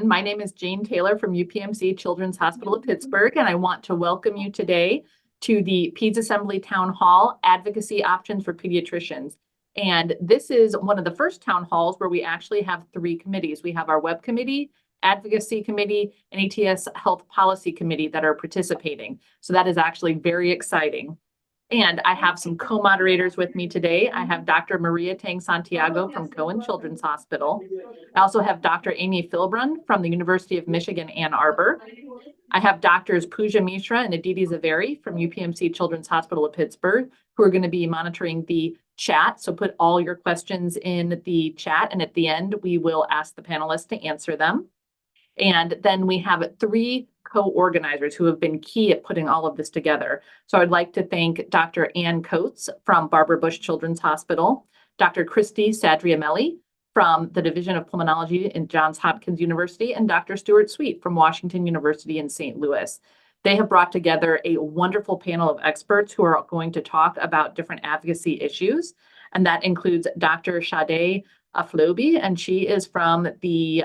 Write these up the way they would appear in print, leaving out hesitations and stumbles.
My name is Jane Taylor from UPMC Children's Hospital of Pittsburgh, and I want to welcome you today to the PEDS Assembly Town Hall Advocacy Options for Pediatricians. And this is one of the first town halls where we actually have 3 committees. We have our web committee, advocacy committee, and ATS health policy committee that are participating. So that is actually very exciting. And I have some co-moderators with me today. I have Dr. Maria Tang Santiago from Cohen Children's Hospital. I also have Dr. Amy Philbrun from the University of Michigan, Ann Arbor. I have Doctors Pooja Mishra and Aditi Zaveri from UPMC Children's Hospital of Pittsburgh, who are going to be monitoring the chat. So put all your questions in the chat, and at the end, we will ask the panelists to answer them. And then we have 3 co-organizers who have been key at putting all of this together. So I'd like to thank Dr. Ann Coates from Barbara Bush Children's Hospital, Dr. Christy Sadriamelli from the Division of Pulmonology in Johns Hopkins University, and Dr. Stuart Sweet from Washington University in St. Louis. They have brought together a wonderful panel of experts who are going to talk about different advocacy issues. And that includes Dr. Sade Aflobi, and she is from the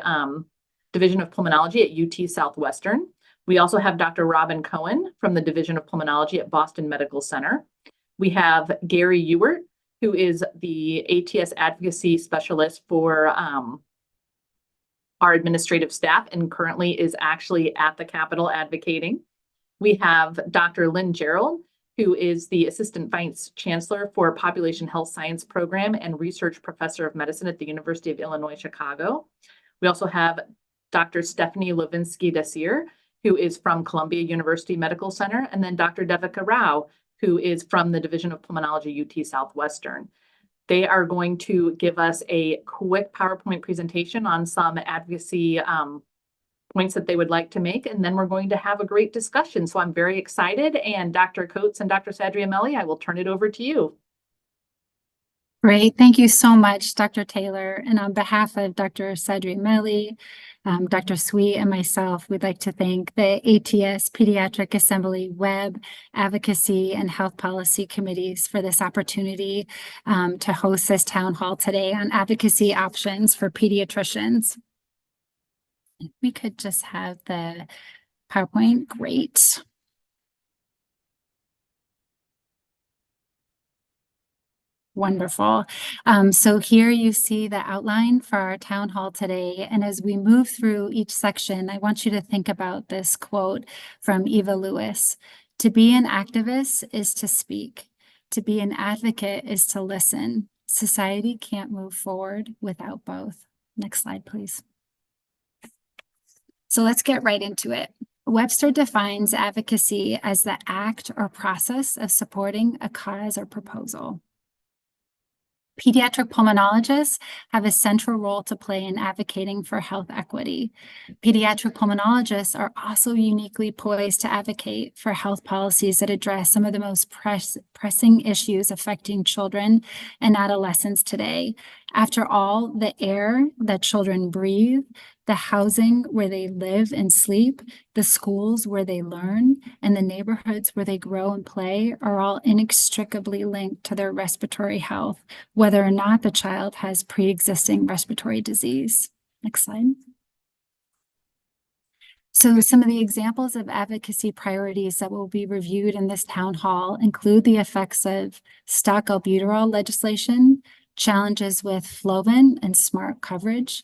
Division of Pulmonology at UT Southwestern. We also have Dr. Robin Cohen from the Division of Pulmonology at Boston Medical Center. We have Gary Ewert, who is the ATS advocacy specialist for our administrative staff and currently is actually at the Capitol advocating. We have Dr. Lynn Gerald, who is the Assistant Vice Chancellor for Population Health Science Program and Research Professor of Medicine at the University of Illinois, Chicago. We also have Dr. Stephanie Levinsky-Desir, who is from Columbia University Medical Center, and then Dr. Devika Rao, who is from the Division of Pulmonology, UT Southwestern. They are going to give us a quick PowerPoint presentation on some advocacy points that they would like to make, and then we're going to have a great discussion. So I'm very excited, and Dr. Coates and Dr. Sadriamelli, I will turn it over to you. Great. Thank you so much, Dr. Taylor. And on behalf of Dr. Sadriamelli, Dr. Sweet, and myself, we'd like to thank the ATS Pediatric Assembly Web, Advocacy, and Health Policy Committees for this opportunity to host this town hall today on advocacy options for pediatricians. If we could just have the PowerPoint, great. Wonderful. So here you see the outline for our town hall today. And as we move through each section, I want you to think about this quote from Eva Lewis. To be an activist is to speak. To be an advocate is to listen. Society can't move forward without both. Next slide, please. So let's get right into it. Webster defines advocacy as the act or process of supporting a cause or proposal. Pediatric pulmonologists have a central role to play in advocating for health equity. Pediatric pulmonologists are also uniquely poised to advocate for health policies that address some of the most pressing issues affecting children and adolescents today. After all, the air that children breathe, the housing where they live and sleep, the schools where they learn, and the neighborhoods where they grow and play are all inextricably linked to their respiratory health, whether or not the child has pre-existing respiratory disease. Next slide. So some of the examples of advocacy priorities that will be reviewed in this town hall include the effects of stock albuterol legislation, challenges with Flovin and SMART coverage,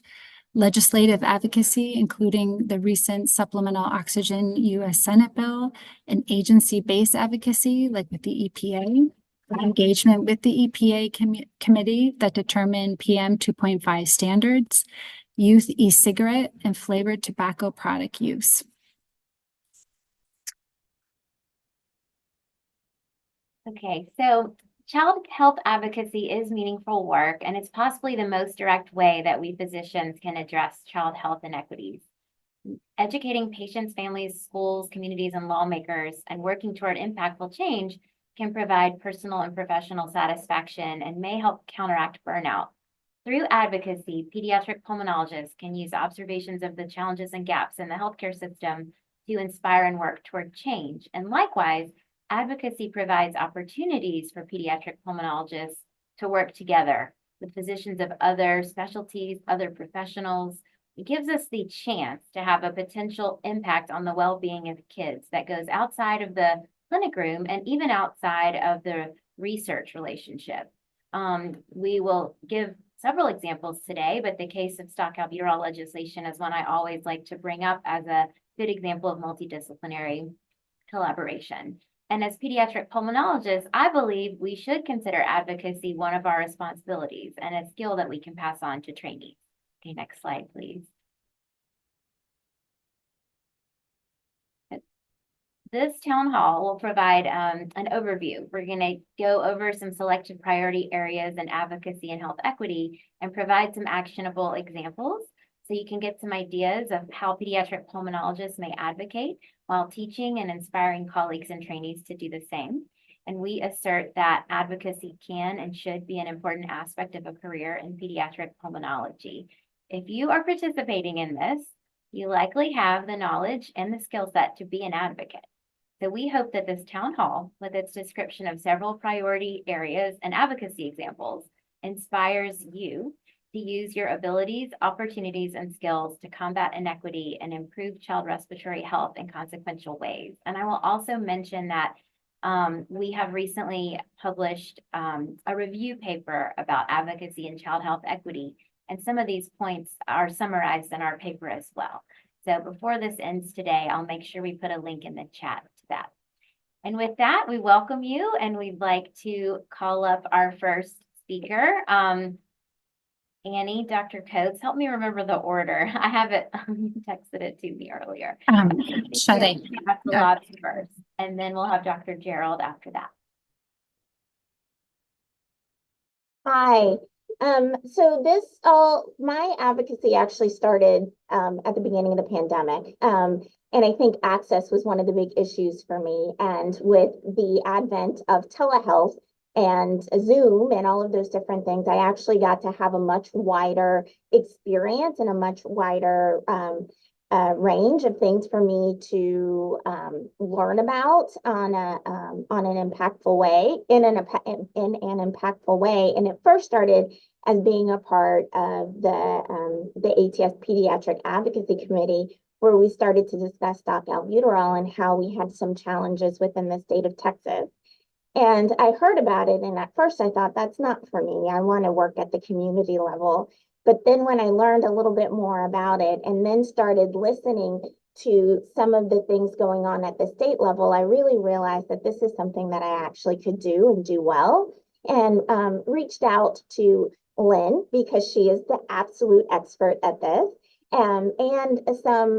legislative advocacy, including the recent supplemental oxygen U.S. Senate bill, and agency-based advocacy, like with the EPA, engagement with the EPA committee that determined PM 2.5 standards, youth e-cigarette, and flavored tobacco product use. Okay, so child health advocacy is meaningful work, and it's possibly the most direct way that we physicians can address child health inequities. Educating patients, families, schools, communities, and lawmakers, and working toward impactful change can provide personal and professional satisfaction and may help counteract burnout. Through advocacy, pediatric pulmonologists can use observations of the challenges and gaps in the healthcare system to inspire and work toward change. And likewise, advocacy provides opportunities for pediatric pulmonologists to work together with physicians of other specialties, other professionals, it gives us the chance to have a potential impact on the well-being of kids that goes outside of the clinic room and even outside of the research relationship. We will give several examples today, but the case of stock albuterol legislation is one I always like to bring up as a good example of multidisciplinary collaboration. And as pediatric pulmonologists, I believe we should consider advocacy one of our responsibilities and a skill that we can pass on to trainees. Okay, next slide, please. This town hall will provide an overview. We're going to go over some selected priority areas in advocacy and health equity and provide some actionable examples so you can get some ideas of how pediatric pulmonologists may advocate while teaching and inspiring colleagues and trainees to do the same. And we assert that advocacy can and should be an important aspect of a career in pediatric pulmonology. If you are participating in this, you likely have the knowledge and the skill set to be an advocate. So we hope that this town hall, with its description of several priority areas and advocacy examples, inspires you to use your abilities, opportunities, and skills to combat inequity and improve child respiratory health in consequential ways. And I will also mention that we have recently published a review paper about advocacy and child health equity, and some of these points are summarized in our paper as well. So before this ends today, I'll make sure we put a link in the chat to that. And with that, we welcome you, and we'd like to call up our first speaker. Annie, Dr. Coates, help me remember the order. I have it, you texted it to me earlier. Shade. First, and then we'll have Dr. Gerald after that. Hi. So my advocacy actually started at the beginning of the pandemic. And I think access was one of the big issues for me. And with the advent of telehealth and Zoom and all of those different things, I actually got to have a much wider experience and a much wider range of things for me to learn about on an impactful way, in an impactful way. And it first started as being a part of the ATS Pediatric Advocacy Committee, where we started to discuss stock albuterol and how we had some challenges within the state of Texas. And I heard about it, and at first I thought, that's not for me. I want to work at the community level. But then when I learned a little bit more about it and then started listening to some of the things going on at the state level, I really realized that this is something that I actually could do and do well, and reached out to Lynn because she is the absolute expert at this, and some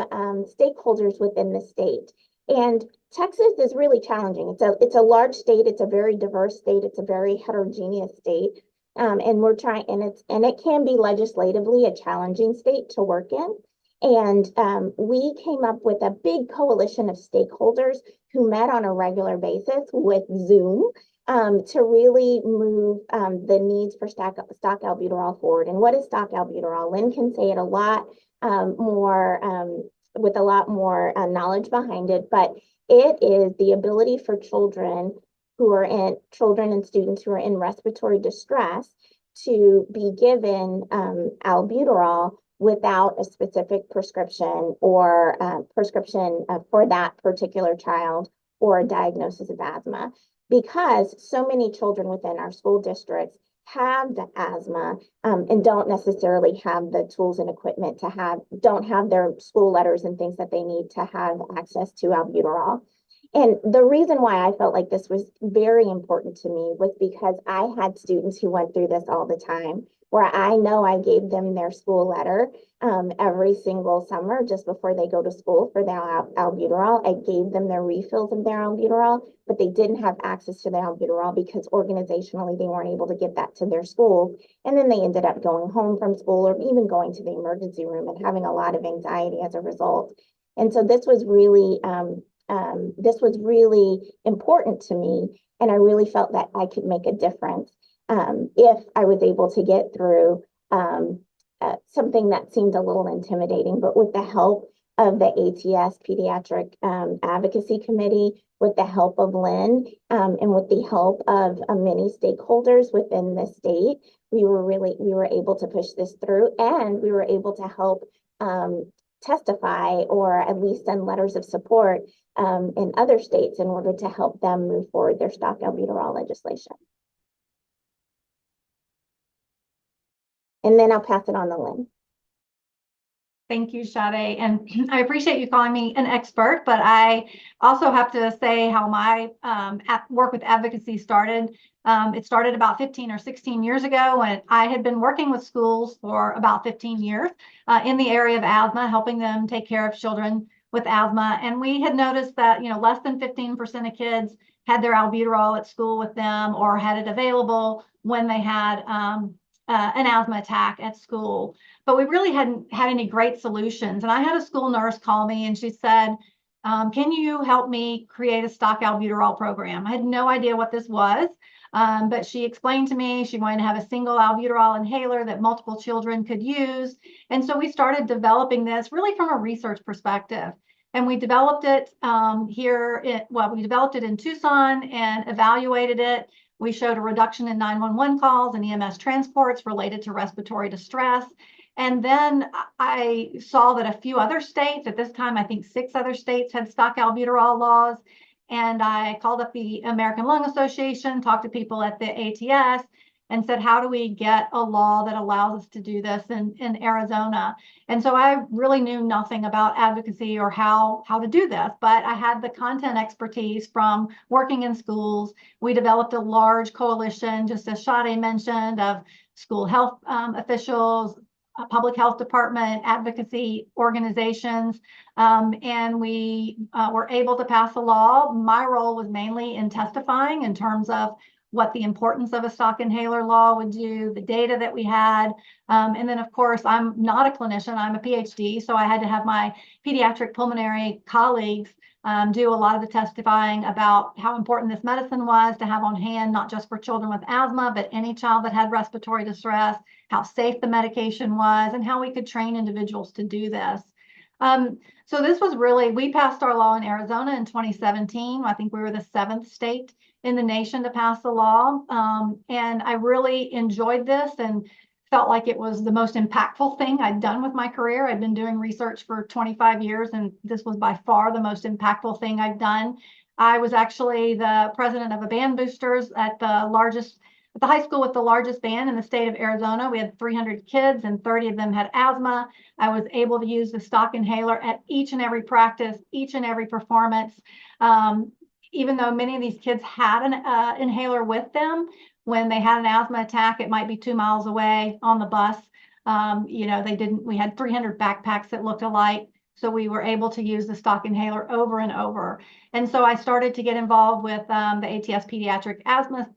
stakeholders within the state. And Texas is really challenging. It's a large state. It's a very diverse state. It's a very heterogeneous state. And we're trying, and it can be legislatively a challenging state to work in. And we came up with a big coalition of stakeholders who met on a regular basis with Zoom to really move the needs for stock albuterol forward. And what is stock albuterol? Lynn can say it a lot more with a lot more knowledge behind it, but it is the ability for children and students who are in respiratory distress to be given albuterol without a specific prescription or prescription for that particular child or a diagnosis of asthma, because so many children within our school districts have the asthma and don't necessarily have the tools and equipment don't have their school letters and things that they need to have access to albuterol. And the reason why I felt like this was very important to me was because I had students who went through this all the time, where I know I gave them their school letter every single summer just before they go to school for their albuterol. I gave them their refills of their albuterol, but they didn't have access to the albuterol because organizationally they weren't able to get that to their schools. And then they ended up going home from school or even going to the emergency room and having a lot of anxiety as a result. And so this was really important to me, and I really felt that I could make a difference if I was able to get through something that seemed a little intimidating. But with the help of the ATS Pediatric Advocacy Committee, with the help of Lynn, and with the help of many stakeholders within the state, we were able to push this through, and we were able to help testify or at least send letters of support in other states in order to help them move forward their stock albuterol legislation. And then I'll pass it on to Lynn. Thank you, Sade. And I appreciate you calling me an expert, but I also have to say how my work with advocacy started. It started about 15 or 16 years ago when I had been working with schools for about 15 years in the area of asthma, helping them take care of children with asthma. And we had noticed that, less than 15% of kids had their albuterol at school with them or had it available when they had an asthma attack at school. But we really hadn't had any great solutions. And I had a school nurse call me and she said, can you help me create a stock albuterol program? I had no idea what this was, but she explained to me she wanted to have a single albuterol inhaler that multiple children could use. And so we started developing this really from a research perspective. And we developed it we developed it in Tucson and evaluated it. We showed a reduction in 911 calls and EMS transports related to respiratory distress. And then I saw that a few other states, at this time, I think 6 other states had stock albuterol laws. And I called up the American Lung Association, talked to people at the ATS, and said, how do we get a law that allows us to do this in Arizona? And so I really knew nothing about advocacy or how to do this, but I had the content expertise from working in schools. We developed a large coalition, just as Sade mentioned, of school health officials, public health department, advocacy organizations, and we were able to pass a law. My role was mainly in testifying in terms of what the importance of a stock inhaler law would do, the data that we had. And then, of course, I'm not a clinician, I'm a PhD, so I had to have my pediatric pulmonary colleagues do a lot of the testifying about how important this medicine was to have on hand, not just for children with asthma, but any child that had respiratory distress, how safe the medication was, and how we could train individuals to do this. So this was really, we passed our law in Arizona in 2017. I think we were the 7th state in the nation to pass the law. And I really enjoyed this and felt like it was the most impactful thing I'd done with my career. I'd been doing research for 25 years, and this was by far the most impactful thing I've done. I was actually the president of a band boosters at the high school with the largest band in the state of Arizona. We had 300 kids and 30 of them had asthma. I was able to use the stock inhaler at each and every practice, each and every performance. Even though many of these kids had an inhaler with them, when they had an asthma attack, it might be 2 miles away on the bus. We had 300 backpacks that looked alike. So we were able to use the stock inhaler over and over. And so I started to get involved with the ATS Pediatric Asthma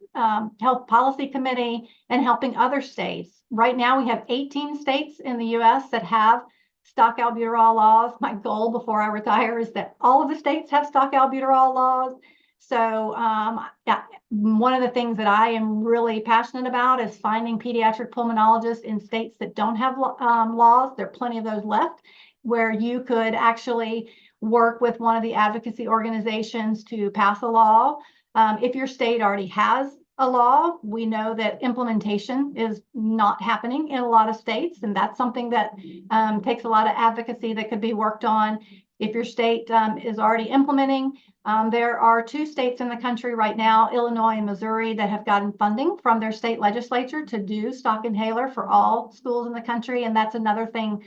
Health Policy Committee and helping other states. Right now, we have 18 states in the US that have stock albuterol laws. My goal before I retire is that all of the states have stock albuterol laws. So one of the things that I am really passionate about is finding pediatric pulmonologists in states that don't have laws. There are plenty of those left, where you could actually work with one of the advocacy organizations to pass a law. If your state already has a law, we know that implementation is not happening in a lot of states, and that's something that takes a lot of advocacy that could be worked on. If your state is already implementing, there are 2 states in the country right now, Illinois and Missouri, that have gotten funding from their state legislature to do stock inhaler for all schools in the country, and that's another thing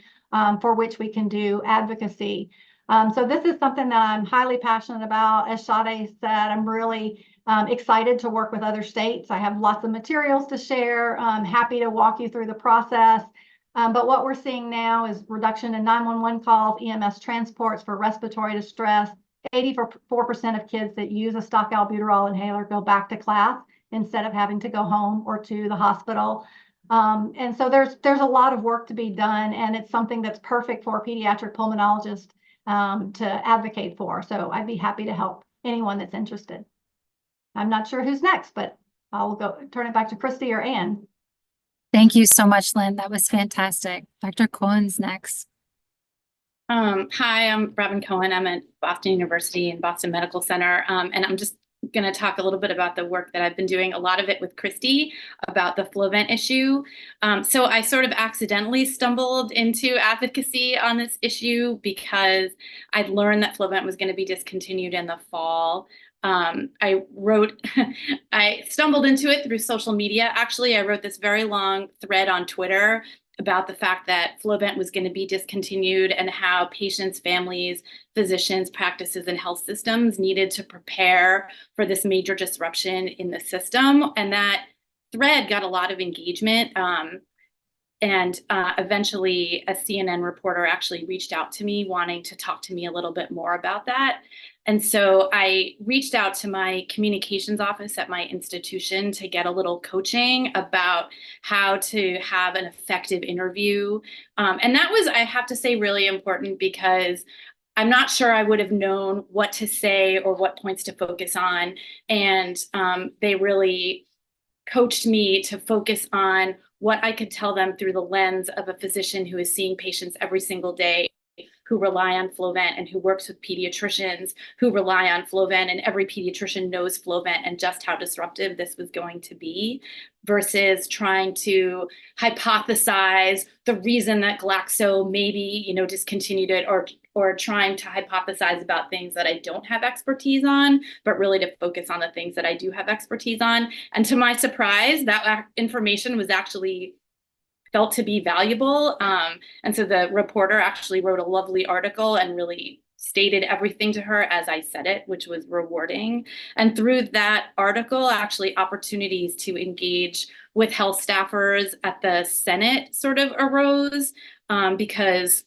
for which we can do advocacy. So this is something that I'm highly passionate about. As Sade said, I'm really excited to work with other states. I have lots of materials to share. I'm happy to walk you through the process. But what we're seeing now is reduction in 911 calls, EMS transports for respiratory distress. 84% of kids that use a stock albuterol inhaler go back to class instead of having to go home or to the hospital. And so there's a lot of work to be done, and it's something that's perfect for a pediatric pulmonologist to advocate for. So I'd be happy to help anyone that's interested. I'm not sure who's next, but I'll turn it back to Christy or Ann. Thank you so much, Lynn. That was fantastic. Dr. Cohen's next. Hi, I'm Robin Cohen. I'm at Boston University and Boston Medical Center. And I'm just going to talk a little bit about the work that I've been doing, a lot of it with Christy about the Flovent issue. So I sort of accidentally stumbled into advocacy on this issue because I'd learned that Flovent was going to be discontinued in the fall. I stumbled into it through social media. Actually, I wrote this very long thread on Twitter about the fact that Flovent was going to be discontinued and how patients, families, physicians, practices, and health systems needed to prepare for this major disruption in the system. And that thread got a lot of engagement. And eventually a CNN reporter actually reached out to me wanting to talk to me a little bit more about that. And so I reached out to my communications office at my institution to get a little coaching about how to have an effective interview. And that was, I have to say, really important because I'm not sure I would have known what to say or what points to focus on. And they really coached me to focus on what I could tell them through the lens of a physician who is seeing patients every single day, who rely on Flovent and who works with pediatricians who rely on Flovent, and every pediatrician knows Flovent and just how disruptive this was going to be, versus trying to hypothesize the reason that Glaxo maybe, discontinued it, or trying to hypothesize about things that I don't have expertise on, but really to focus on the things that I do have expertise on. And to my surprise, that information was actually felt to be valuable. And so the reporter actually wrote a lovely article and really stated everything to her as I said it, which was rewarding. And through that article, actually opportunities to engage with health staffers at the Senate sort of arose, because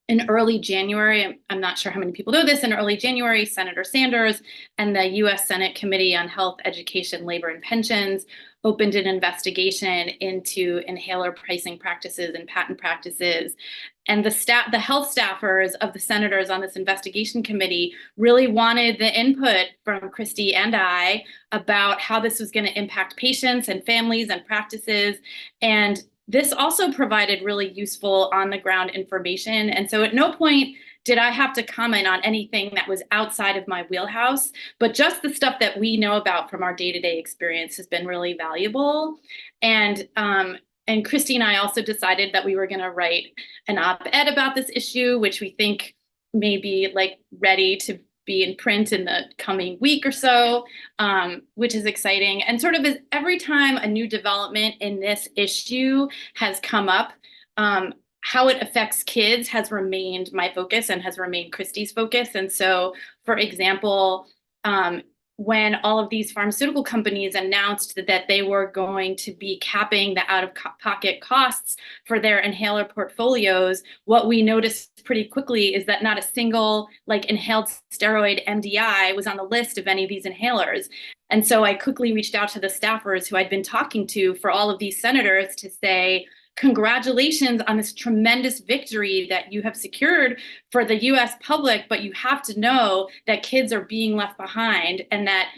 in early January, I'm not sure how many people know this, in early January, Senator Sanders and the U.S. Senate Committee on Health, Education, Labor, and Pensions opened an investigation into inhaler pricing practices and patent practices. And the health staffers of the senators on this investigation committee really wanted the input from Christy and I about how this was going to impact patients and families and practices. And this also provided really useful on-the-ground information. And so at no point did I have to comment on anything that was outside of my wheelhouse, but just the stuff that we know about from our day-to-day experience has been really valuable. And Christy and I also decided that we were going to write an op-ed about this issue, which we think may be ready to be in print in the coming week or so, which is exciting. And sort of every time a new development in this issue has come up, how it affects kids has remained my focus and has remained Christy's focus. And so, for example, when all of these pharmaceutical companies announced that they were going to be capping the out-of-pocket costs for their inhaler portfolios, what we noticed pretty quickly is that not a single inhaled steroid MDI was on the list of any of these inhalers. And so I quickly reached out to the staffers who I'd been talking to for all of these senators to say, congratulations on this tremendous victory that you have secured for the US public, but you have to know that kids are being left behind, and that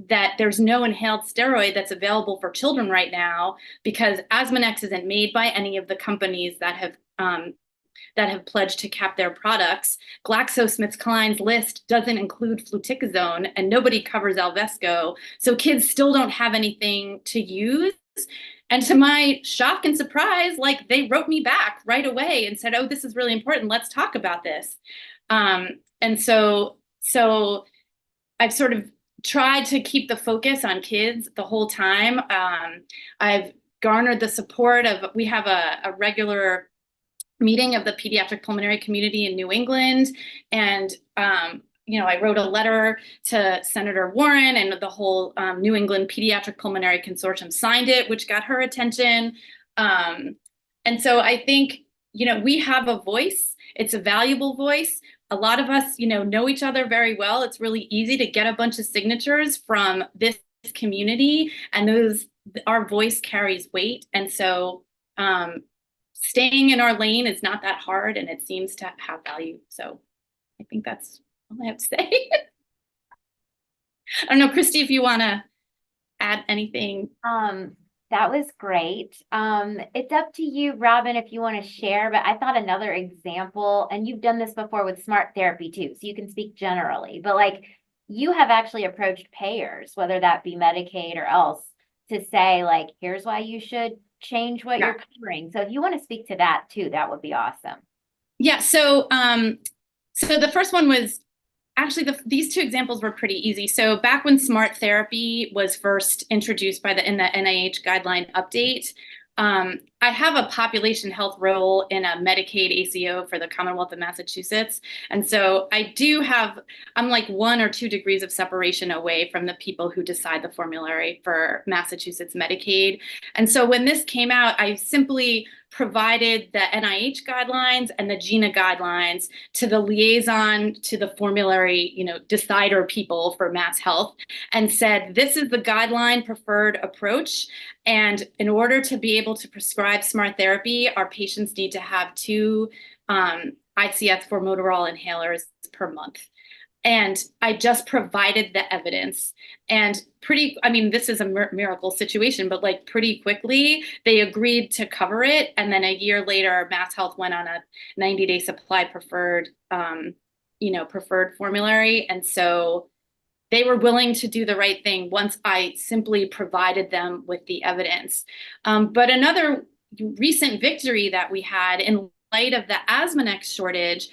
that there's no inhaled steroid that's available for children right now because Asmonex isn't made by any of the companies that have pledged to cap their products. GlaxoSmithKline's list doesn't include fluticasone, and nobody covers Alvesco, so kids still don't have anything to use. And to my shock and surprise, they wrote me back right away and said, "Oh, this is really important. Let's talk about this." And so I've sort of tried to keep the focus on kids the whole time. I've garnered the support of, we have a regular meeting of the pediatric pulmonary community in New England. And I wrote a letter to Senator Warren, and the whole New England Pediatric Pulmonary Consortium signed it, which got her attention. And so I think, we have a voice. It's a valuable voice. A lot of us, know each other very well. It's really easy to get a bunch of signatures from this community, and our voice carries weight. And so staying in our lane is not that hard, and it seems to have value. So I think that's all I have to say. I don't know, Christy, if you want to add anything. That was great. It's up to you, Robin, if you want to share, but I thought another example, and you've done this before with smart therapy too, so you can speak generally, but you have actually approached payers, whether that be Medicaid or else, to say like, here's why you should change what Yeah. you're covering. So if you want to speak to that too, that would be awesome. Yeah, so so the first one was actually these two examples were pretty easy. So back when smart therapy was first introduced in the NIH guideline update, I have a population health role in a Medicaid ACO for the Commonwealth of Massachusetts. And so I'm like 1 or 2 degrees of separation away from the people who decide the formulary for Massachusetts Medicaid. And so when this came out, I simply provided the NIH guidelines and the GINA guidelines to the liaison to the formulary, decider people for Mass Health, and said, this is the guideline preferred approach. And in order to be able to prescribe smart therapy, our patients need to have 2 ICS formoterol inhalers per month. And I just provided the evidence, and this is a miracle situation, but like pretty quickly they agreed to cover it. And then a year later, Mass Health went on a 90-day supply preferred formulary. And so they were willing to do the right thing once I simply provided them with the evidence. But another recent victory that we had in light of the Asmonex shortage,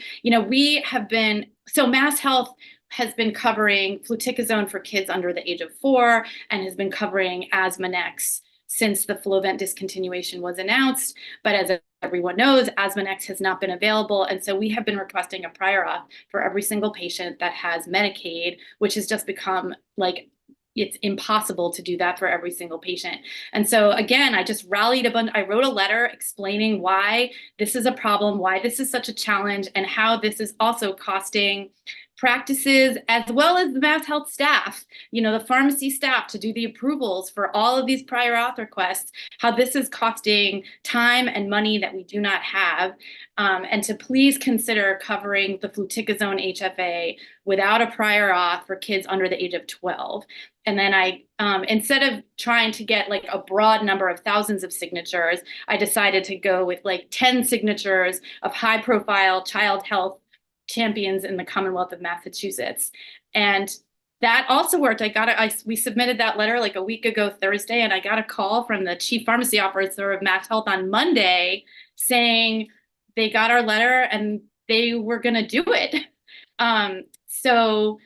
Mass Health has been covering fluticasone for kids under the age of 4 and has been covering Asmonex since the Flovent discontinuation was announced. But as everyone knows, Asmonex has not been available. And so we have been requesting a prior auth for every single patient that has Medicaid, which has just become like, it's impossible to do that for every single patient. And so again, I just rallied I wrote a letter explaining why this is a problem, why this is such a challenge, and how this is also costing practices as well as the Mass Health staff, the pharmacy staff, to do the approvals for all of these prior auth requests, how this is costing time and money that we do not have, and to please consider covering the fluticasone HFA without a prior auth for kids under the age of 12. And then I, instead of trying to get like a broad number of thousands of signatures, I decided to go with like 10 signatures of high profile child health champions in the Commonwealth of Massachusetts. And that also worked. We submitted that letter like a week ago Thursday, and I got a call from the chief pharmacy officer of Mass Health on Monday saying they got our letter and they were going to do it. So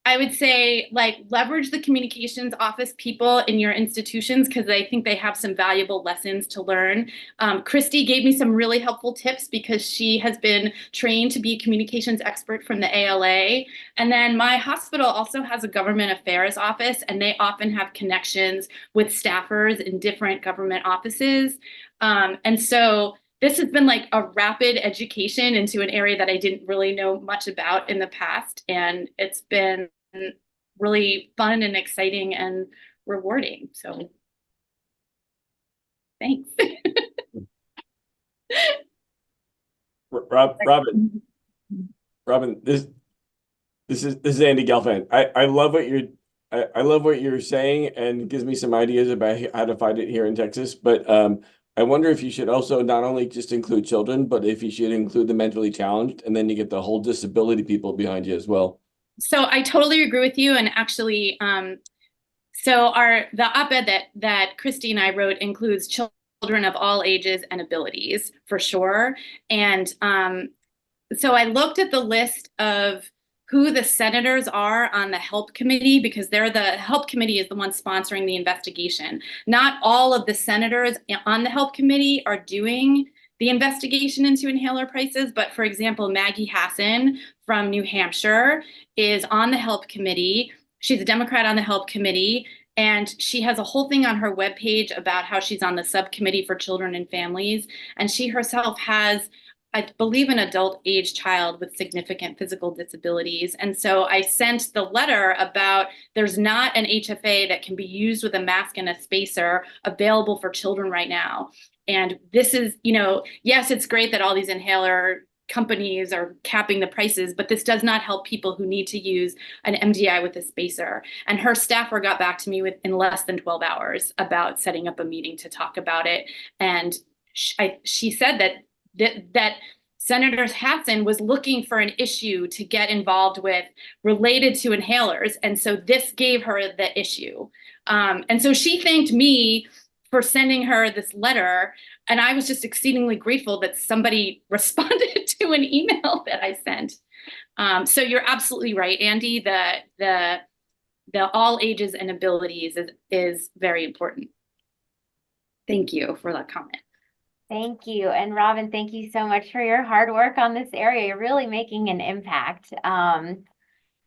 I would say, like, leverage the communications office people in your institutions, because I think they have some valuable lessons to learn. Christy gave me some really helpful tips because she has been trained to be a communications expert from the ALA. And then my hospital also has a government affairs office, and they often have connections with staffers in different government offices. And so this has been like a rapid education into an area that I didn't really know much about in the past. And it's been really fun and exciting and rewarding. So thanks. Robin, this is Andy Gelfand. I love what you're saying, and it gives me some ideas about how to find it here in Texas. But I wonder if you should also not only just include children, but if you should include the mentally challenged, and then you get the whole disability people behind you as well. So I totally agree with you. And actually, the op-ed that Christy and I wrote includes children of all ages and abilities for sure. And so I looked at the list of who the senators are on the HELP committee, because the HELP committee is the one sponsoring the investigation. Not all of the senators on the HELP committee are doing the investigation into inhaler prices, but for example, Maggie Hassan from New Hampshire is on the HELP committee. She's a Democrat on the HELP committee, and she has a whole thing on her webpage about how she's on the subcommittee for children and families, and she herself has, I believe, an adult age child with significant physical disabilities. And so I sent the letter about there's not an HFA that can be used with a mask and a spacer available for children right now. And this is, yes, it's great that all these inhaler companies are capping the prices, but this does not help people who need to use an MDI with a spacer. And her staffer got back to me in less than 12 hours about setting up a meeting to talk about it. And she said that Senator Hassan was looking for an issue to get involved with related to inhalers. And so this gave her the issue. And so she thanked me for sending her this letter. And I was just exceedingly grateful that somebody responded to an email that I sent. So you're absolutely right, Andy. The all ages and abilities is very important. Thank you for that comment. Thank you. And Robin, thank you so much for your hard work on this area. You're really making an impact. I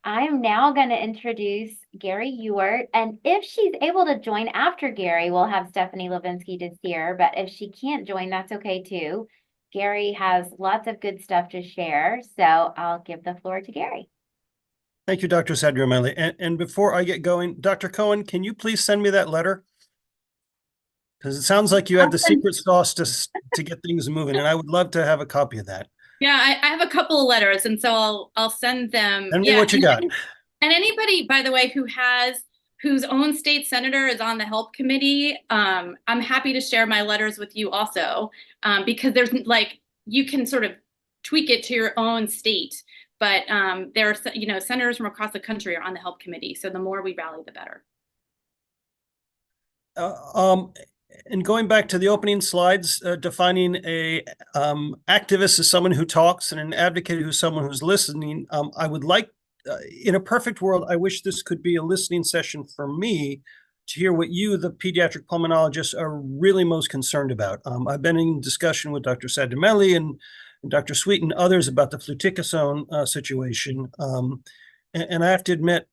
am now going to introduce Gary Ewart. And if she's able to join after Gary, we'll have Stephanie Levinsky to see her. But if she can't join, that's okay too. Gary has lots of good stuff to share. So I'll give the floor to Gary. Thank you, Dr. Sadriameli. And before I get going, Dr. Cohen, can you please send me that letter? Because it sounds like you have the secret sauce to get things moving, and I would love to have a copy of that. Yeah, I have a couple of letters, and so I'll send them. Send me what you got. And anybody, by the way, whose own state senator is on the help committee, I'm happy to share my letters with you also, because there's you can sort of tweak it to your own state, but there are senators from across the country are on the help committee, so the more we rally, the better. And going back to the opening slides, defining a activist as someone who talks and an advocate who's someone who's listening, I would like, in a perfect world, I wish this could be a listening session for me to hear what you, the pediatric pulmonologists, are really most concerned about. I've been in discussion with Dr. Sadriameli and Dr. Sweet and others about the fluticasone situation. And I have to admit,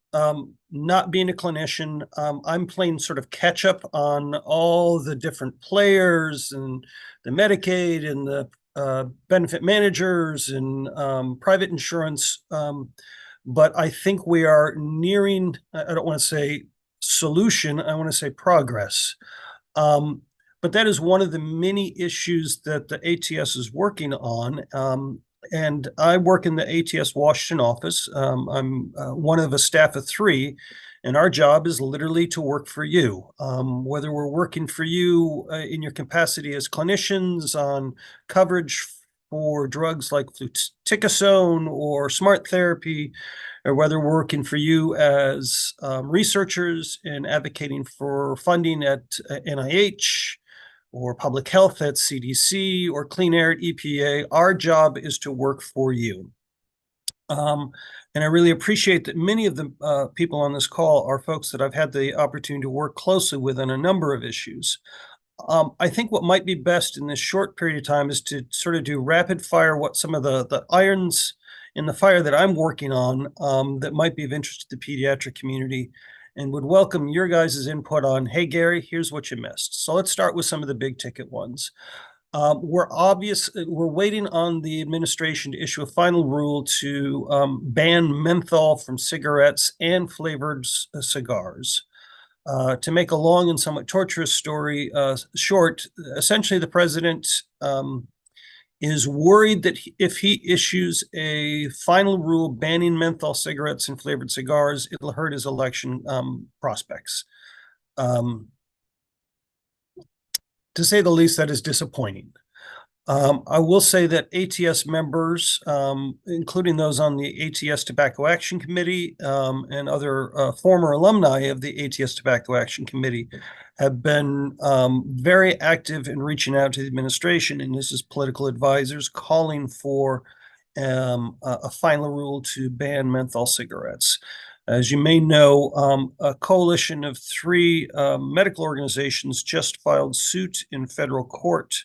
not being a clinician, I'm playing sort of catch up on all the different players and the Medicaid and the benefit managers and private insurance. But I think we are nearing, I don't want to say solution, I want to say progress. But that is one of the many issues that the ATS is working on. And I work in the ATS Washington office. I'm one of a staff of 3, and our job is literally to work for you. Whether we're working for you in your capacity as clinicians on coverage for drugs like fluticasone or smart therapy, or whether we're working for you as researchers and advocating for funding at NIH, or public health at CDC, or clean air at EPA, our job is to work for you. And I really appreciate that many of the people on this call are folks that I've had the opportunity to work closely with on a number of issues. I think what might be best in this short period of time is to sort of do rapid fire what some of the irons in the fire that I'm working on that might be of interest to the pediatric community, and would welcome your guys' input on, hey, Gary, here's what you missed. So let's start with some of the big ticket ones. We're waiting on the administration to issue a final rule to ban menthol from cigarettes and flavored cigars. To make a long and somewhat torturous story short, essentially the president is worried that if he issues a final rule banning menthol cigarettes and flavored cigars, it'll hurt his election prospects. To say the least, that is disappointing. I will say that ATS members, including those on the ATS Tobacco Action Committee and other former alumni of the ATS Tobacco Action Committee, have been very active in reaching out to the administration, and this is political advisors calling for a final rule to ban menthol cigarettes. As you may know, a coalition of 3 medical organizations just filed suit in federal court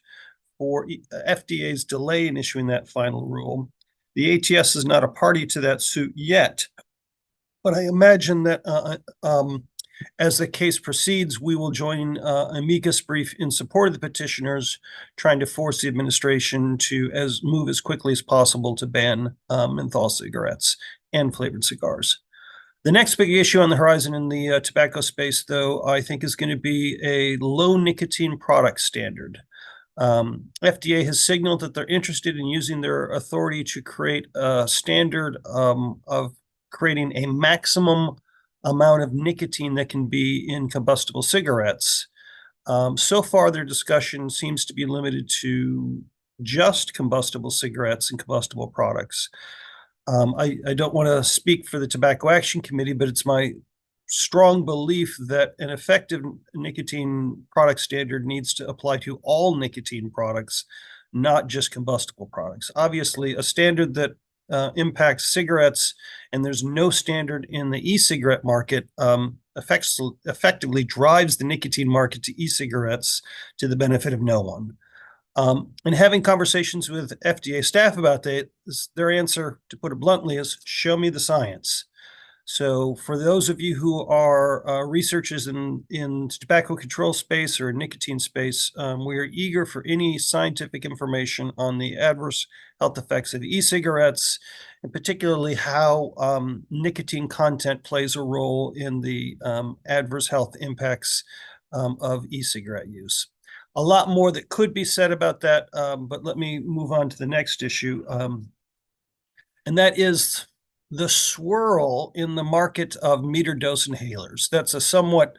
for FDA's delay in issuing that final rule. The ATS is not a party to that suit yet, but I imagine that as the case proceeds, we will join amicus brief in support of the petitioners, trying to force the administration to move as quickly as possible to ban menthol cigarettes and flavored cigars. The next big issue on the horizon in the tobacco space, though, I think is going to be a low nicotine product standard. FDA has signaled that they're interested in using their authority to create a standard of creating a maximum amount of nicotine that can be in combustible cigarettes. So far, their discussion seems to be limited to just combustible cigarettes and combustible products. I don't want to speak for the Tobacco Action Committee, but it's my strong belief that an effective nicotine product standard needs to apply to all nicotine products, not just combustible products. Obviously, a standard that impacts cigarettes, and there's no standard in the e-cigarette market, effectively drives the nicotine market to e-cigarettes to the benefit of no one. And having conversations with FDA staff about that, their answer, to put it bluntly, is show me the science. So for those of you who are researchers in tobacco control space or nicotine space, we are eager for any scientific information on the adverse health effects of e-cigarettes, and particularly how nicotine content plays a role in the adverse health impacts of e-cigarette use. A lot more that could be said about that, but let me move on to the next issue. And that is the swirl in the market of meter dose inhalers. That's a somewhat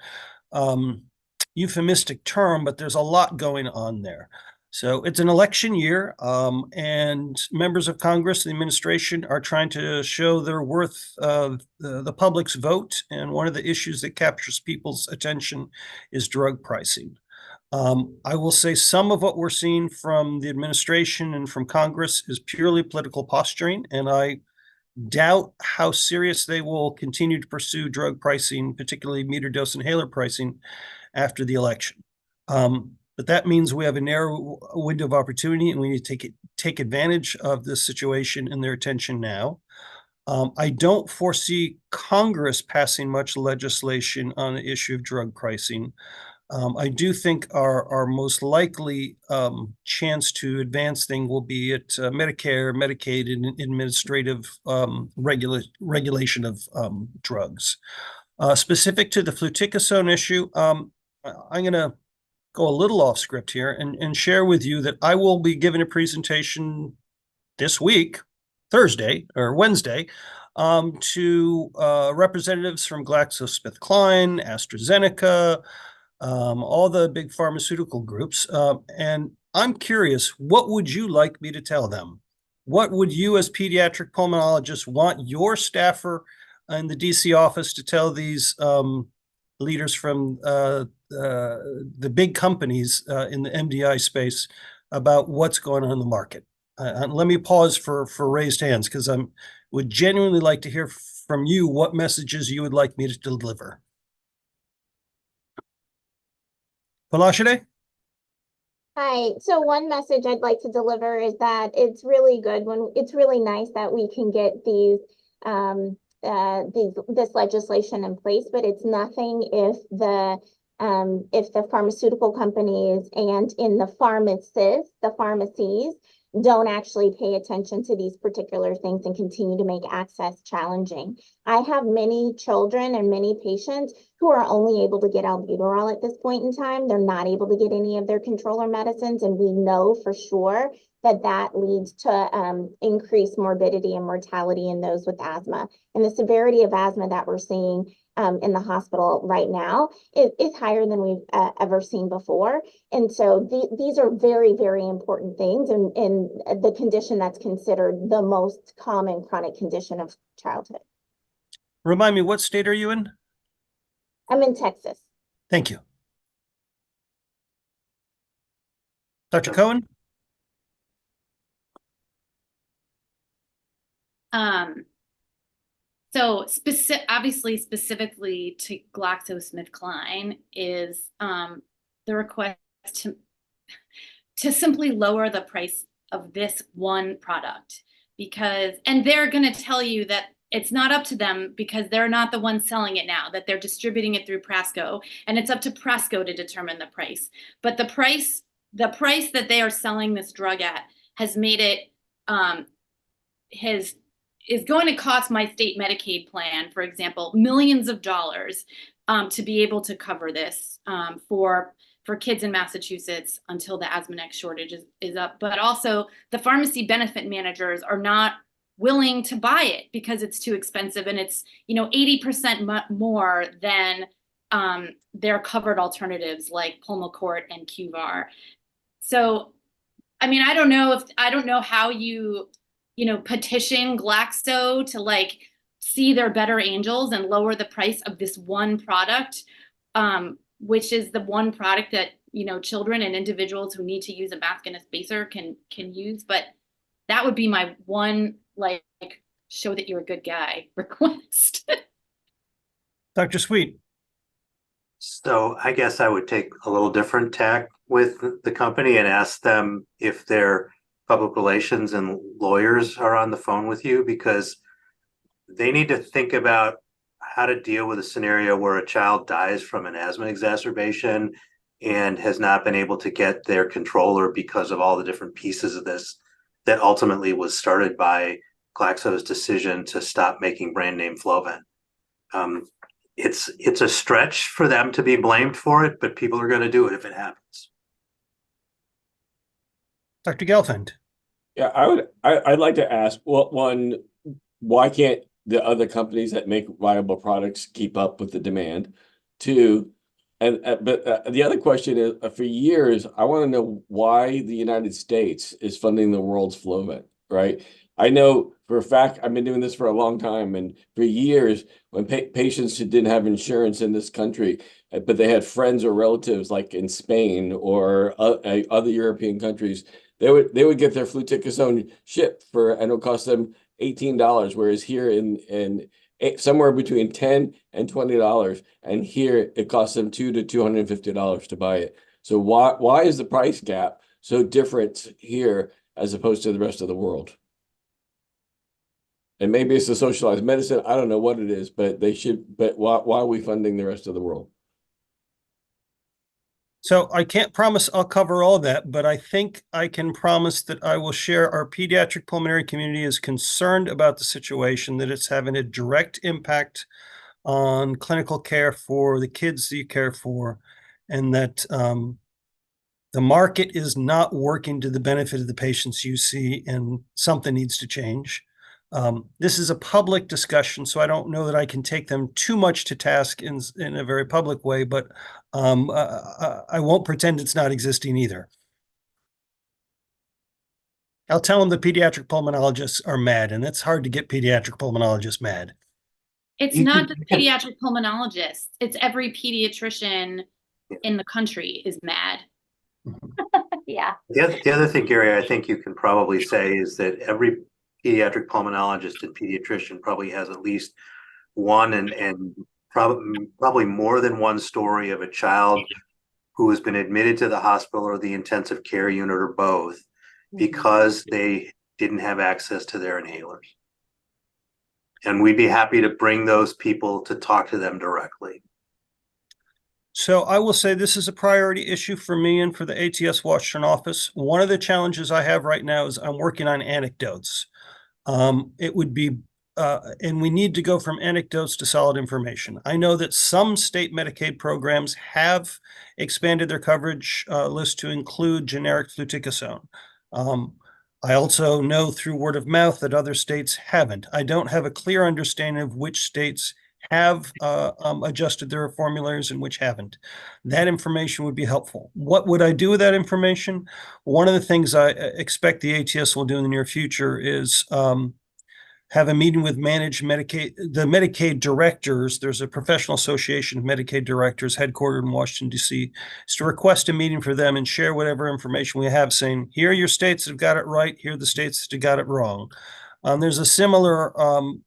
euphemistic term, but there's a lot going on there. So it's an election year, and members of Congress and the administration are trying to show their worth of the public's vote. And one of the issues that captures people's attention is drug pricing. I will say some of what we're seeing from the administration and from Congress is purely political posturing, and I doubt how serious they will continue to pursue drug pricing, particularly meter dose inhaler pricing, after the election. But that means we have a narrow window of opportunity, and we need to take advantage of this situation and their attention now. I don't foresee Congress passing much legislation on the issue of drug pricing. I do think our most likely chance to advance thing will be at Medicare, Medicaid, and administrative regulation of drugs. Specific to the fluticasone issue, I'm going to go a little off script here and share with you that I will be giving a presentation this week, Thursday or Wednesday, to representatives from GlaxoSmithKline, AstraZeneca, all the big pharmaceutical groups. And I'm curious, what would you like me to tell them? What would you as pediatric pulmonologists want your staffer in the DC office to tell these leaders from the big companies in the MDI space about what's going on in the market? Let me pause for raised hands, because I would genuinely like to hear from you what messages you would like me to deliver. Palashide? Hi. So one message I'd like to deliver is that it's really nice that we can get this legislation in place, but it's nothing if the pharmaceutical companies and in the pharmacies don't actually pay attention to these particular things and continue to make access challenging. I have many children and many patients who are only able to get albuterol at this point in time. They're not able to get any of their controller medicines, and we know for sure that leads to increased morbidity and mortality in those with asthma. And the severity of asthma that we're seeing in the hospital right now is higher than we've ever seen before. And so these are very, very important things in the condition that's considered the most common chronic condition of childhood. Remind me, what state are you in? I'm in Texas. Thank you. Dr. Cohen? So obviously specifically to GlaxoSmithKline is the request to simply lower the price of this one product, and they're going to tell you that it's not up to them because they're not the ones selling it now, that they're distributing it through Prasco, and it's up to Prasco to determine the price. But the price that they are selling this drug at has made it is going to cost my state Medicaid plan, for example, millions of dollars to be able to cover this for kids in Massachusetts until the Asthmanex shortage is up. But also the pharmacy benefit managers are not willing to buy it because it's too expensive, and it's 80% more than their covered alternatives like Pulmicort and Qvar. So I mean, I don't know how you petition Glaxo to like see their better angels and lower the price of this one product, which is the one product that, children and individuals who need to use a mask and a spacer can use. But that would be my one, like, show that you're a good guy request. Dr. Sweet. So I guess I would take a little different tack with the company and ask them if their public relations and lawyers are on the phone with you, because they need to think about how to deal with a scenario where a child dies from an asthma exacerbation and has not been able to get their controller because of all the different pieces of this that ultimately was started by Glaxo's decision to stop making brand name Flovent. It's a stretch for them to be blamed for it, but people are going to do it if it happens. Dr. Gelfand. Yeah, I'd like to ask, well, one, why can't the other companies that make viable products keep up with the demand? Two, but the other question is, for years, I want to know why the United States is funding the world's Flovent, right? I know for a fact, I've been doing this for a long time, and for years, when patients who didn't have insurance in this country, but they had friends or relatives like in Spain or other European countries, they would get their fluticasone shipped and it'll cost them $18, whereas here in somewhere between $10 and $20, and here it costs them $200 to $250 to buy it. So why is the price gap so different here as opposed to the rest of the world? And maybe it's the socialized medicine. I don't know what it is, but why are we funding the rest of the world? So I can't promise I'll cover all that, but I think I can promise that I will share our pediatric pulmonary community is concerned about the situation, that it's having a direct impact on clinical care for the kids that you care for, and that the market is not working to the benefit of the patients you see, and something needs to change. This is a public discussion, so I don't know that I can take them too much to task in a very public way, but I won't pretend it's not existing either. I'll tell them the pediatric pulmonologists are mad, and it's hard to get pediatric pulmonologists mad. It's not just pediatric pulmonologists. It's every pediatrician in the country is mad. Yeah. The other thing, Gary, I think you can probably say is that every pediatric pulmonologist and pediatrician probably has at least one and probably more than one story of a child who has been admitted to the hospital or the intensive care unit or both because they didn't have access to their inhalers. And we'd be happy to bring those people to talk to them directly. So I will say this is a priority issue for me and for the ATS Washington office. One of the challenges I have right now is I'm working on anecdotes. It would be, and we need to go from anecdotes to solid information. I know that some state Medicaid programs have expanded their coverage list to include generic fluticasone. I also know through word of mouth that other states haven't. I don't have a clear understanding of which states have adjusted their formularies and which haven't. That information would be helpful. What would I do with that information? One of the things I expect the ATS will do in the near future is have a meeting with the Medicaid directors. There's a professional association of Medicaid directors headquartered in Washington, D.C. is to request a meeting for them and share whatever information we have, saying, here are your states that have got it right, here are the states that have got it wrong. There's a similar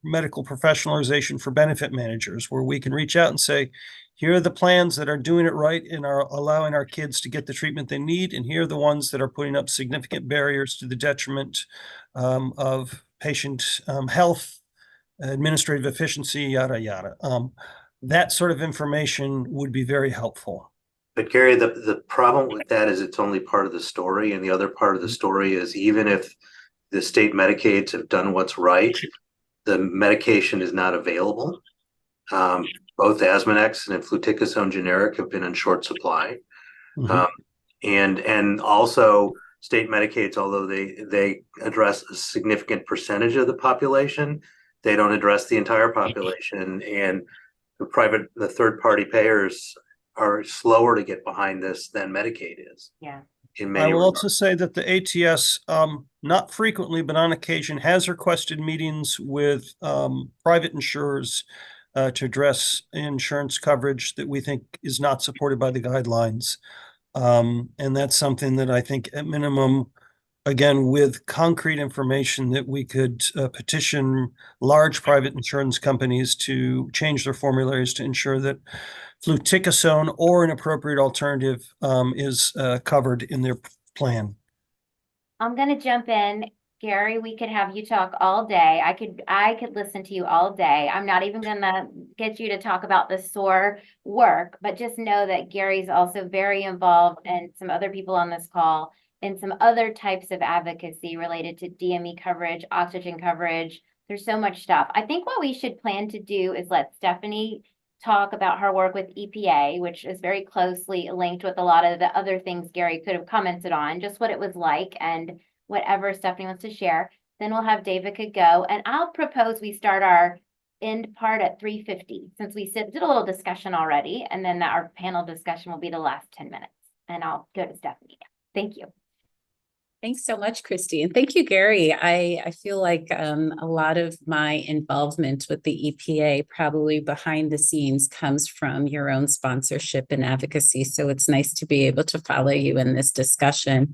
medical professionalization for benefit managers where we can reach out and say, here are the plans that are doing it right and are allowing our kids to get the treatment they need, and here are the ones that are putting up significant barriers to the detriment of patient health, administrative efficiency, yada, yada. That sort of information would be very helpful. But Gary, the problem with that is it's only part of the story. And the other part of the story is even if the state Medicaids have done what's right, the medication is not available. Both Asthmanex and fluticasone generic have been in short supply. And also state Medicaids, although they address a significant percentage of the population, they don't address the entire population. And the third party payers are slower to get behind this than Medicaid is. Yeah. in I many will regards. also say that the ATS, not frequently, but on occasion, has requested meetings with private insurers to address insurance coverage that we think is not supported by the guidelines. And that's something that I think at minimum, again, with concrete information, that we could petition large private insurance companies to change their formularies to ensure that fluticasone or an appropriate alternative is covered in their plan. I'm gonna jump in. Gary, we could have you talk all day. I could listen to you all day. I'm not even gonna get you to talk about the SOAR work, but just know that Gary's also very involved, and some other people on this call, in some other types of advocacy related to DME coverage, oxygen coverage. There's so much stuff. I think what we should plan to do is let Stephanie talk about her work with EPA, which is very closely linked with a lot of the other things Gary could have commented on, just what it was like and whatever Stephanie wants to share. Then we'll have Davica go, and I'll propose we start our end part at 3:50, since we did a little discussion already, and then our panel discussion will be the last 10 minutes. And I'll go to Stephanie now. Thank you. Thanks so much, Christy. And thank you, Gary. I feel like a lot of my involvement with the EPA, probably behind the scenes, comes from your own sponsorship and advocacy. So it's nice to be able to follow you in this discussion.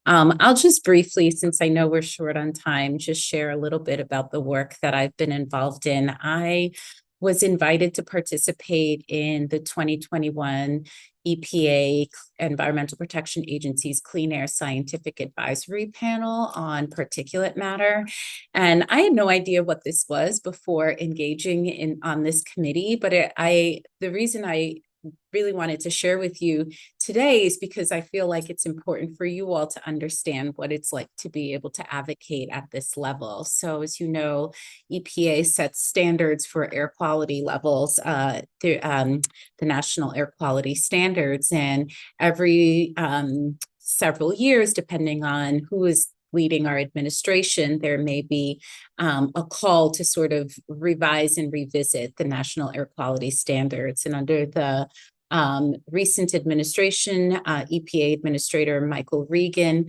I'll just briefly, since I know we're short on time, just share a little bit about the work that I've been involved in. I was invited to participate in the 2021 EPA, Environmental Protection Agency's Clean Air Scientific Advisory Panel on particulate matter. And I had no idea what this was before engaging on this committee, but the reason I really wanted to share with you today is because I feel like it's important for you all to understand what it's like to be able to advocate at this level. So as you know, EPA sets standards for air quality levels, the National Air Quality Standards, and every several years, depending on who is leading our administration, there may be a call to sort of revise and revisit the National Air Quality Standards. And under the recent administration, EPA Administrator Michael Regan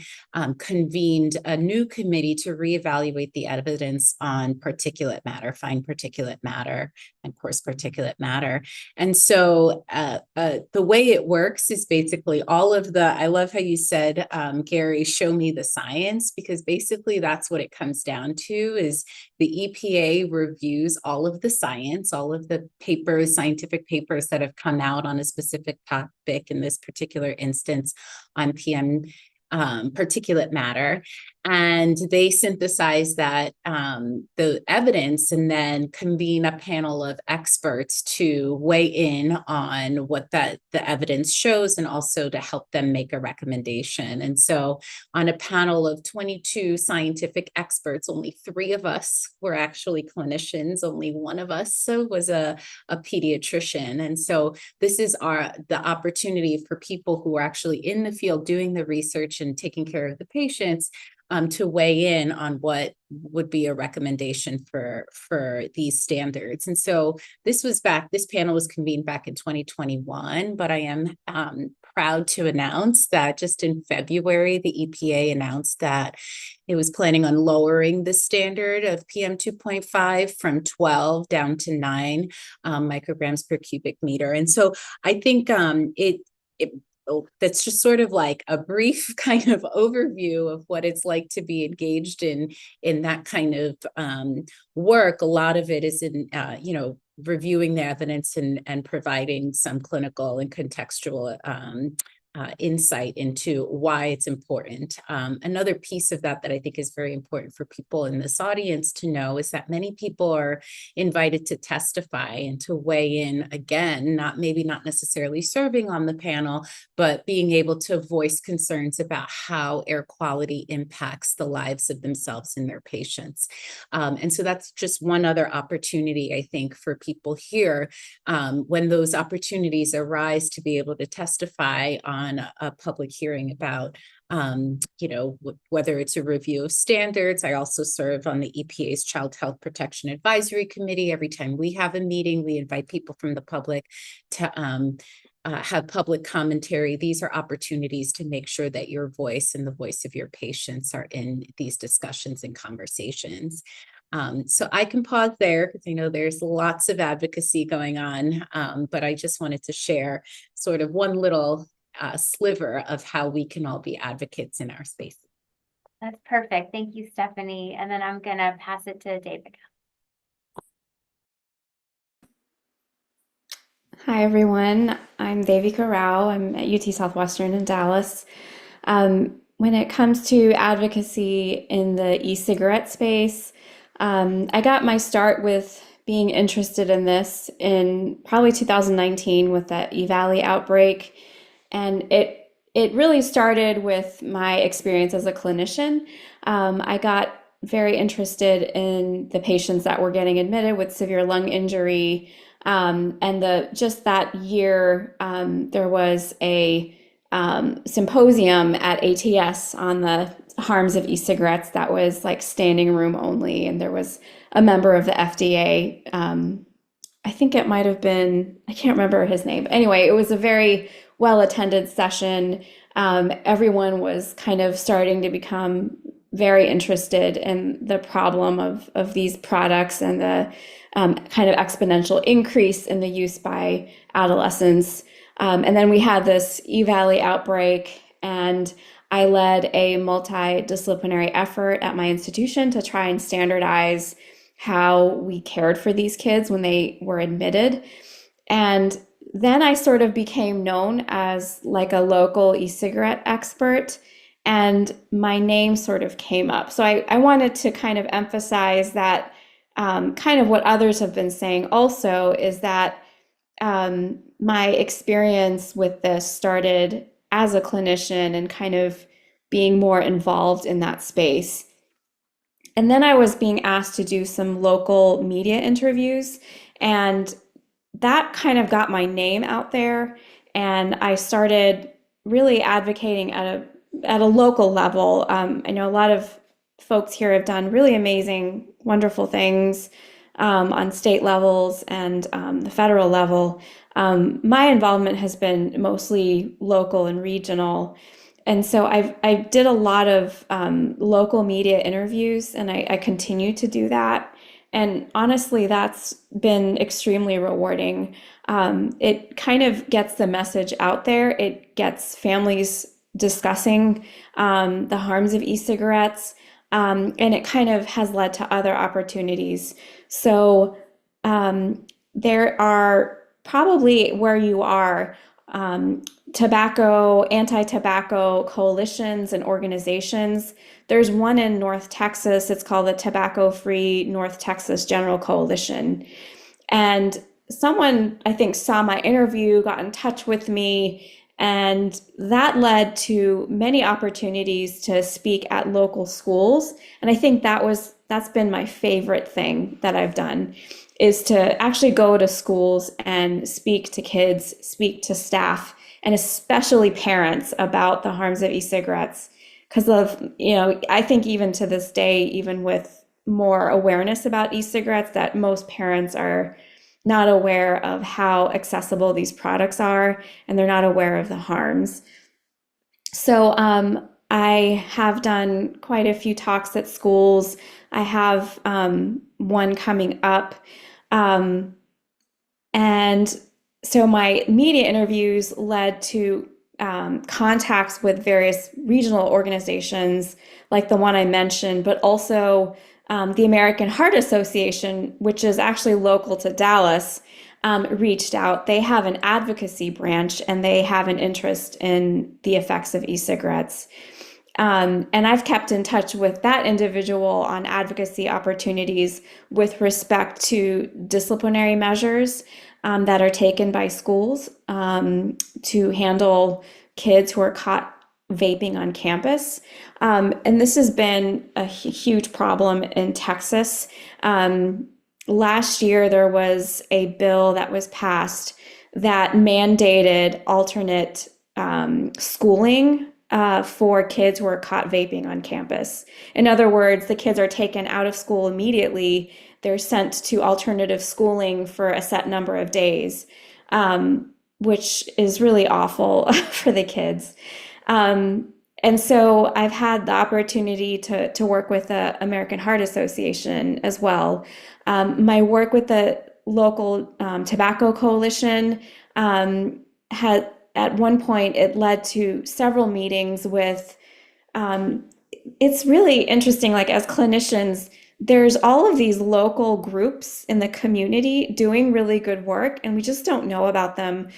convened a new committee to reevaluate the evidence on particulate matter, fine particulate matter, and coarse particulate matter. And so the way it works is basically all of the, I love how you said, Gary, show me the science, because basically that's what it comes down to, is the EPA reviews all of the science, all of the papers, scientific papers that have come out on a specific topic, in this particular instance on PM particulate matter, and they synthesize that the evidence, and then convene a panel of experts to weigh in on what the evidence shows, and also to help them make a recommendation. And so on a panel of 22 scientific experts, only 3 of us were actually clinicians, only 1 of us was a pediatrician. And so this is the opportunity for people who are actually in the field doing the research and taking care of the patients to weigh in on what would be a recommendation for these standards. And so this panel was convened back in 2021, but I am proud to announce that just in February, the EPA announced that it was planning on lowering the standard of PM 2.5 from 12 down to 9 micrograms per cubic meter. And so I think that's just sort of like a brief kind of overview of what it's like to be engaged in that kind of work. A lot of it is in, reviewing the evidence and providing some clinical and contextual insight into why it's important. Another piece of that I think is very important for people in this audience to know is that many people are invited to testify and to weigh in, again, maybe not necessarily serving on the panel, but being able to voice concerns about how air quality impacts the lives of themselves and their patients. And so that's just one other opportunity, I think, for people here when those opportunities arise to be able to testify on a public hearing about whether it's a review of standards. I also serve on the EPA's Child Health Protection Advisory Committee. Every time we have a meeting, we invite people from the public to have public commentary. These are opportunities to make sure that your voice and the voice of your patients are in these discussions and conversations. So I can pause there because I know there's lots of advocacy going on, but I just wanted to share sort of one little sliver of how we can all be advocates in our space. That's perfect. Thank you, Stephanie. And then I'm going to pass it to David. Hi, everyone. I'm Devika Rao. I'm at UT Southwestern in Dallas. When it comes to advocacy in the e-cigarette space, I got my start with being interested in this in probably 2019 with that E-Valley outbreak. And it really started with my experience as a clinician. I got very interested in the patients that were getting admitted with severe lung injury. And just that year, there was a symposium at ATS on the harms of e-cigarettes that was like standing room only. And there was a member of the FDA, I think it might have been, I can't remember his name. Anyway, it was a very well-attended session. Everyone was kind of starting to become very interested in the problem of these products and the kind of exponential increase in the use by adolescents. And then we had this E-Valley outbreak, and I led a multidisciplinary effort at my institution to try and standardize how we cared for these kids when they were admitted. And then I sort of became known as like a local e-cigarette expert, and my name sort of came up. So I wanted to kind of emphasize that kind of what others have been saying also is that my experience with this started as a clinician and kind of being more involved in that space. And then I was being asked to do some local media interviews, and that kind of got my name out there. And I started really advocating at a local level. I know a lot of folks here have done really amazing, wonderful things on state levels and the federal level. My involvement has been mostly local and regional. And so I did a lot of local media interviews, and I continue to do that. And honestly, that's been extremely rewarding. It kind of gets the message out there. It gets families discussing the harms of e-cigarettes, and it kind of has led to other opportunities. So there are probably where you are anti-tobacco coalitions and organizations. There's one in North Texas. It's called the Tobacco-Free North Texas General Coalition. And someone, I think, saw my interview, got in touch with me, and that led to many opportunities to speak at local schools. And I think that's been my favorite thing that I've done, is to actually go to schools and speak to kids, speak to staff, and especially parents about the harms of e-cigarettes. Because I think even to this day, even with more awareness about e-cigarettes, that most parents are not aware of how accessible these products are, and they're not aware of the harms. So I have done quite a few talks at schools. I have one coming up. And so my media interviews led to contacts with various regional organizations like the one I mentioned, but also the American Heart Association, which is actually local to Dallas, reached out. They have an advocacy branch, and they have an interest in the effects of e-cigarettes. And I've kept in touch with that individual on advocacy opportunities with respect to disciplinary measures that are taken by schools to handle kids who are caught vaping on campus. And this has been a huge problem in Texas. Last year, there was a bill that was passed that mandated alternate schooling for kids who are caught vaping on campus. In other words, the kids are taken out of school immediately. They're sent to alternative schooling for a set number of days, which is really awful for the kids. And so I've had the opportunity to work with the American Heart Association as well. My work with the local tobacco coalition had, at one point, it led to several meetings with, it's really interesting, like as clinicians, there's all of these local groups in the community doing really good work, and we just don't know about them.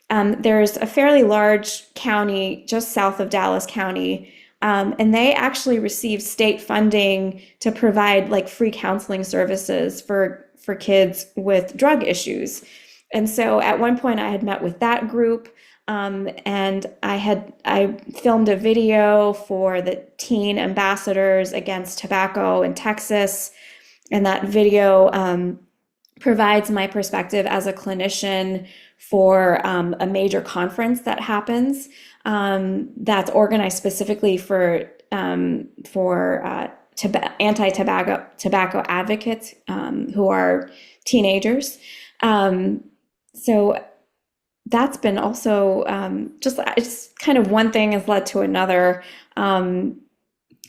There's a fairly large county just south of Dallas County, and they actually receive state funding to provide like free counseling services for kids with drug issues. And so at one point I had met with that group, and I filmed a video for the Teen Ambassadors Against Tobacco in Texas, and that video provides my perspective as a clinician for a major conference that happens that's organized specifically for anti-tobacco advocates who are teenagers. So that's been also just kind of one thing has led to another. And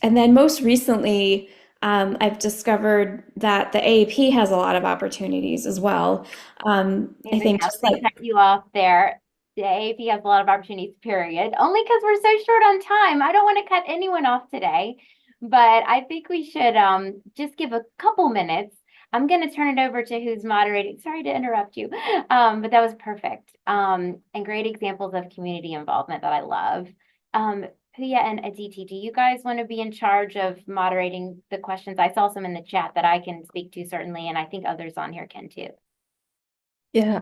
then most recently, I've discovered that the AAP has a lot of opportunities as well. I think just like cut you off there. The AAP has a lot of opportunities, period. Only because we're so short on time. I don't want to cut anyone off today, but I think we should just give a couple minutes. I'm going to turn it over to who's moderating. Sorry to interrupt you, but that was perfect. And great examples of community involvement that I love. Pia and Aditi, do you guys want to be in charge of moderating the questions? I saw some in the chat that I can speak to certainly, and I think others on here can too. Yeah,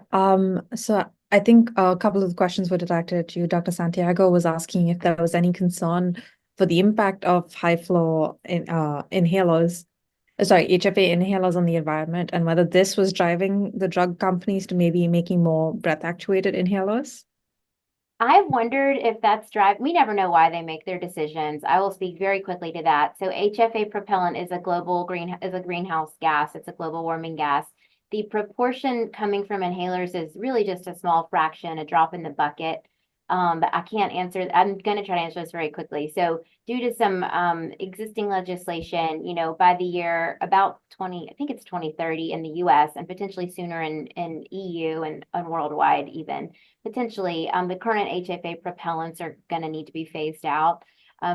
so I think a couple of the questions were directed at you. Dr. Santiago was asking if there was any concern for the impact of high flow inhalers, HFA inhalers on the environment, and whether this was driving the drug companies to maybe making more breath actuated inhalers. I've wondered if that's we never know why they make their decisions. I will speak very quickly to that. So HFA propellant is a greenhouse gas. It's a global warming gas. The proportion coming from inhalers is really just a small fraction, a drop in the bucket. But I can't answer. I'm going to try to answer this very quickly. So due to some existing legislation, by the year about I think it's 2030 in the US and potentially sooner in EU and worldwide even, potentially the current HFA propellants are going to need to be phased out.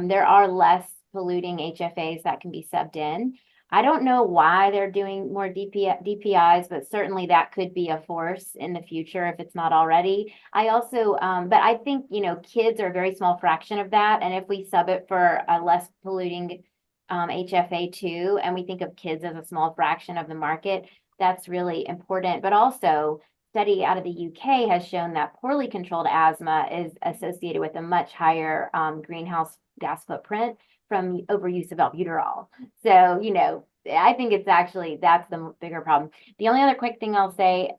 There are less polluting HFAs that can be subbed in. I don't know why they're doing more DPIs, but certainly that could be a force in the future if it's not already. I also, but I think, kids are a very small fraction of that. And if we sub it for a less polluting HFA too, and we think of kids as a small fraction of the market, that's really important. But also, study out of the UK has shown that poorly controlled asthma is associated with a much higher greenhouse gas footprint from overuse of albuterol. So, I think it's actually, that's the bigger problem. The only other quick thing I'll say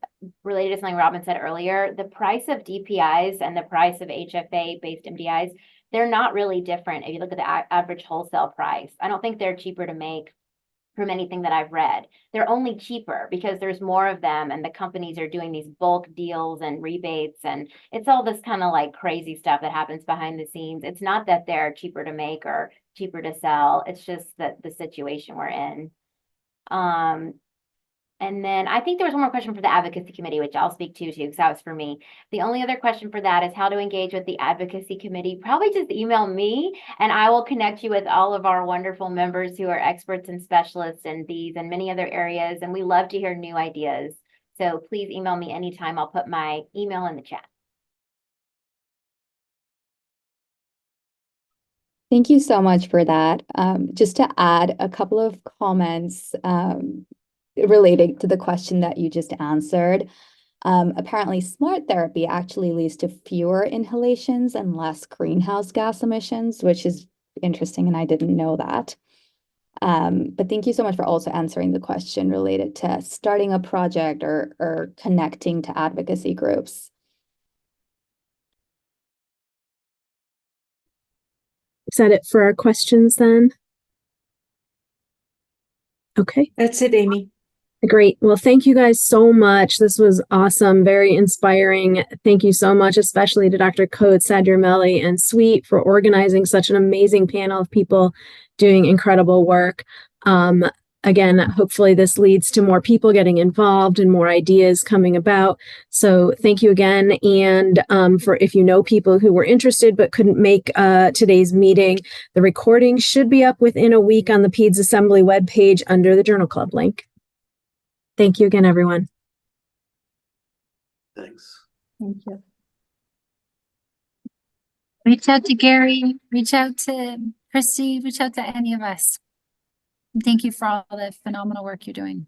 related to something Robin said earlier, the price of DPIs and the price of HFA-based MDIs, they're not really different if you look at the average wholesale price. I don't think they're cheaper to make from anything that I've read. They're only cheaper because there's more of them and the companies are doing these bulk deals and rebates, and it's all this kind of like crazy stuff that happens behind the scenes. It's not that they're cheaper to make or cheaper to sell. It's just that the situation we're in. And then I think there was one more question for the advocacy committee, which I'll speak to too, because that was for me. The only other question for that is how to engage with the advocacy committee. Probably just email me and I will connect you with all of our wonderful members who are experts and specialists in these and many other areas. And we love to hear new ideas. So please email me anytime. I'll put my email in the chat. Thank you so much for that. Just to add a couple of comments related to the question that you just answered. Apparently, smart therapy actually leads to fewer inhalations and less greenhouse gas emissions, which is interesting, and I didn't know that. But thank you so much for also answering the question related to starting a project or connecting to advocacy groups. Is that it for our questions then? Okay. That's it, Amy. Great. Well, thank you guys so much. This was awesome, very inspiring. Thank you so much, especially to Dr. Coates, Sadramelli, and Sweet for organizing such an amazing panel of people doing incredible work. Again, hopefully this leads to more people getting involved and more ideas coming about. So thank you again. And for if you know people who were interested but couldn't make today's meeting, the recording should be up within a week on the PEDS Assembly webpage under the Journal Club link. Thank you again, everyone. Thanks. Thank you. Reach out to Gary, reach out to Christy, reach out to any of us. And thank you for all the phenomenal work you're doing.